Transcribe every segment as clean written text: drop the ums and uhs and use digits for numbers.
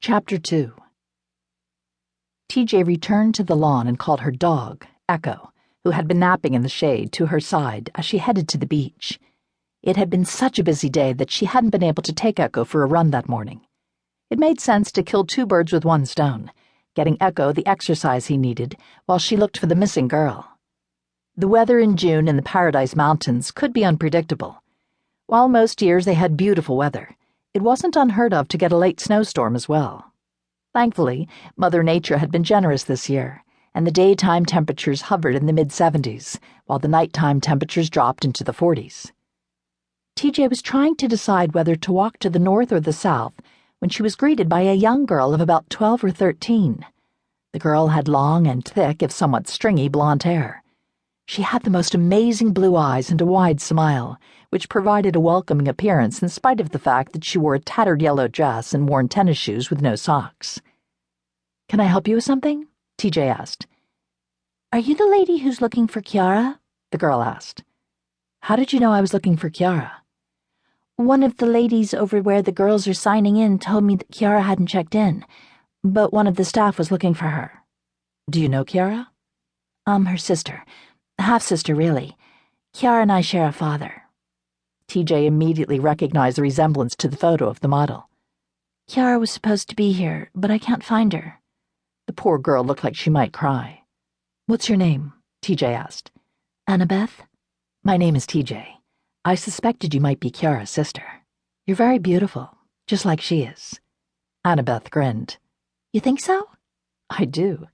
Chapter 2. TJ returned to the lawn and called her dog, Echo, who had been napping in the shade, to her side as she headed to the beach. It had been such a busy day that she hadn't been able to take Echo for a run that morning. It made sense to kill two birds with one stone, getting Echo the exercise he needed while she looked for the missing girl. The weather in June in the Paradise Mountains could be unpredictable. While most years they had beautiful weather, it wasn't unheard of to get a late snowstorm as well. Thankfully, Mother Nature had been generous this year, and the daytime temperatures hovered in the mid-70s, while the nighttime temperatures dropped into the 40s. TJ was trying to decide whether to walk to the north or the south when she was greeted by a young girl of about 12 or 13. The girl had long and thick, if somewhat stringy, blonde hair. She had the most amazing blue eyes and a wide smile, which provided a welcoming appearance in spite of the fact that she wore a tattered yellow dress and worn tennis shoes with no socks. "Can I help you with something?" TJ asked. "Are you the lady who's looking for Kiara?" the girl asked. "How did you know I was looking for Kiara?" "One of the ladies over where the girls are signing in told me that Kiara hadn't checked in, but one of the staff was looking for her." "Do you know Kiara?" Her sister. Half-sister, really. Kiara and I share a father." TJ immediately recognized the resemblance to the photo of the model. "Kiara was supposed to be here, but I can't find her." The poor girl looked like she might cry. "What's your name?" TJ asked. "Annabeth." "My name is TJ. I suspected you might be Kiara's sister. You're very beautiful, just like she is." Annabeth grinned. "You think so?" "I do."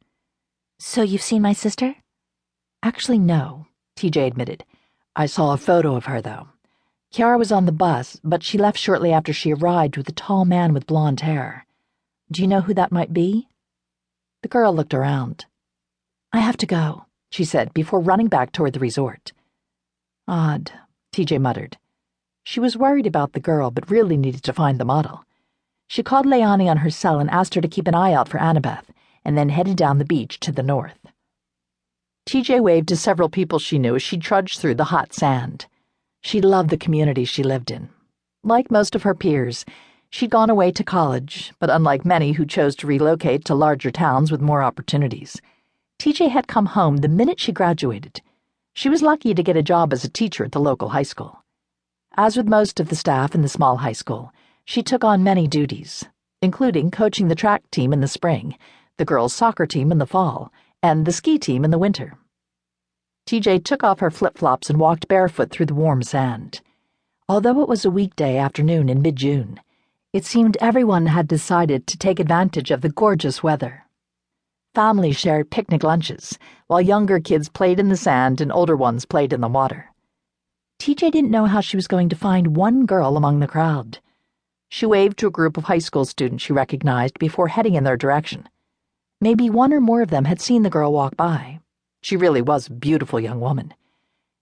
"So you've seen my sister?" "Actually, no," TJ admitted. "I saw a photo of her, though. Kiara was on the bus, but she left shortly after she arrived with a tall man with blonde hair. Do you know who that might be?" The girl looked around. "I have to go," she said before running back toward the resort. "Odd," TJ muttered. She was worried about the girl, but really needed to find the model. She called Leonie on her cell and asked her to keep an eye out for Annabeth, and then headed down the beach to the north. TJ waved to several people she knew as she trudged through the hot sand. She loved the community she lived in. Like most of her peers, she'd gone away to college, but unlike many who chose to relocate to larger towns with more opportunities, TJ had come home the minute she graduated. She was lucky to get a job as a teacher at the local high school. As with most of the staff in the small high school, she took on many duties, including coaching the track team in the spring, the girls' soccer team in the fall, and the ski team in the winter. TJ took off her flip-flops and walked barefoot through the warm sand. Although it was a weekday afternoon in mid-June, it seemed everyone had decided to take advantage of the gorgeous weather. Families shared picnic lunches, while younger kids played in the sand and older ones played in the water. TJ didn't know how she was going to find one girl among the crowd. She waved to a group of high school students she recognized before heading in their direction. Maybe one or more of them had seen the girl walk by. She really was a beautiful young woman.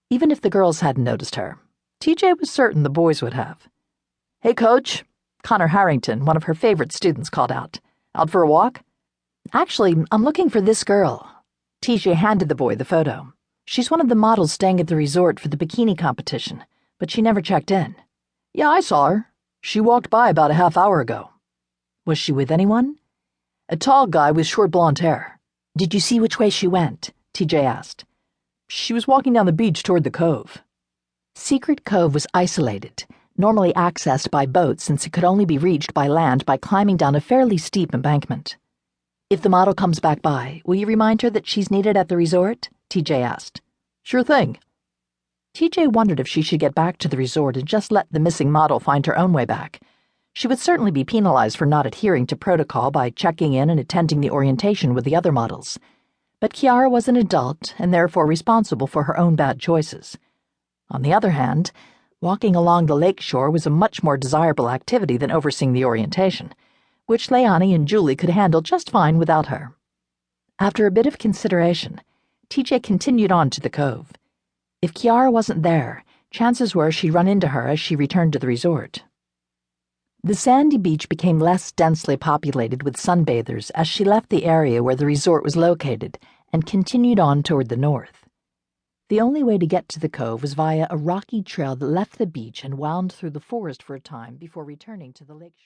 Even if the girls hadn't noticed her, TJ was certain the boys would have. "Hey, Coach," Connor Harrington, one of her favorite students, called out. "Out for a walk?" "Actually, I'm looking for this girl." TJ handed the boy the photo. "She's one of the models staying at the resort for the bikini competition, but she never checked in." "Yeah, I saw her. She walked by about a half hour ago." "Was she with anyone?" "A tall guy with short blonde hair." "Did you see which way she went?" TJ asked. "She was walking down the beach toward the cove." Secret Cove was isolated, normally accessed by boat since it could only be reached by land by climbing down a fairly steep embankment. "If the model comes back by, will you remind her that she's needed at the resort?" TJ asked. "Sure thing." TJ wondered if she should get back to the resort and just let the missing model find her own way back. She would certainly be penalized for not adhering to protocol by checking in and attending the orientation with the other models. But Kiara was an adult and therefore responsible for her own bad choices. On the other hand, walking along the lakeshore was a much more desirable activity than overseeing the orientation, which Leonie and Julie could handle just fine without her. After a bit of consideration, TJ continued on to the cove. If Kiara wasn't there, chances were she'd run into her as she returned to the resort. The sandy beach became less densely populated with sunbathers as she left the area where the resort was located and continued on toward the north. The only way to get to the cove was via a rocky trail that left the beach and wound through the forest for a time before returning to the lakeshore.